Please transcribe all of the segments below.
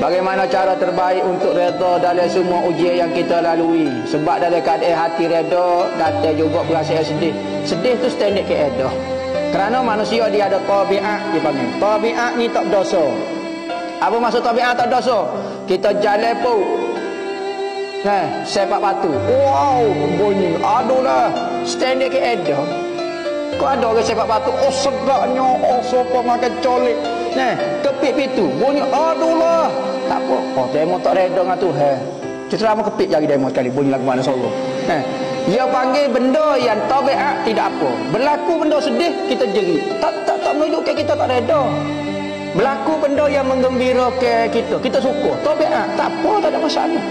Bagaimana cara terbaik untuk reda dalam semua ujian yang kita lalui? Sebab dalam keadaan hati reda, datang juga berasa sedih. Sedih tu standard ke reda. Kerana manusia dia ada tabiat, dipanggil. Tabiat ni tak berdosa. Apa maksud tabiat tak berdosa? Kita jalan pun sepak batu. Wow, bunyi. Aduhlah, standard ke reda. Kau ada orang sepak batu, oh sedapnya, oh sopa makan colik. Kepit pintu, bunyi, aduhlah. Tak apa, oh demo tak reda dengan Tuhan. Cuma kepit lagi demo sekali, bunyi lagu mana solo. Dia panggil benda yang tabiat tidak apa. Berlaku benda sedih, kita jerit. Tak menunjukkan kita tak reda. Berlaku benda yang menggembirakan kita suka. Tabiat, tak apa, tak ada masalah.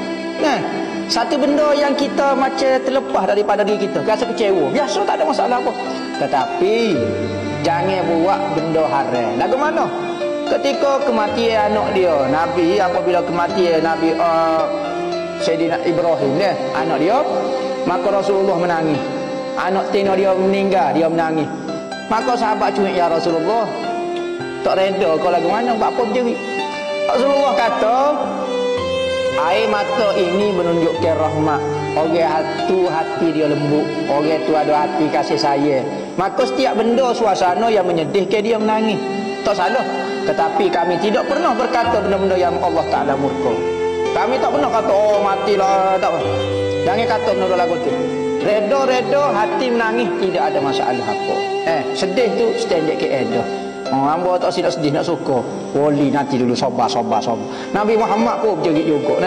Satu benda yang kita macam terlepas daripada diri kita, rasa kecewa, biasa, tak ada masalah apa. Tetapi jangan buat benda haram. Lagu mana? Ketika kematian anak dia, Nabi, apabila kematian Nabi Sayyidina Ibrahim ni, anak dia, maka Rasulullah menangis. Anak tina dia meninggal, dia menangis. Maka sahabat cuit, ya Rasulullah, tak reda kau lagu mana, buat apa berjerit? Rasulullah kata, air mata ini menunjukkan rahmat. Orang hati dia lembut, orang tu ada hati kasih sayang. Maka setiap benda suasana yang menyedihkan dia menangis, tak salah. Tetapi kami tidak pernah berkata benda-benda yang Allah Ta'ala murka. Kami tak pernah kata, oh matilah, tak apa. Jangan kata benda lagu tu. Reda-reda hati menangis, tidak ada masalah apa. Sedih tu standard ke reda. Hamba tak silap sedih nak suka. Wali nanti dulu sabar. Nabi Muhammad pun berjerit juga.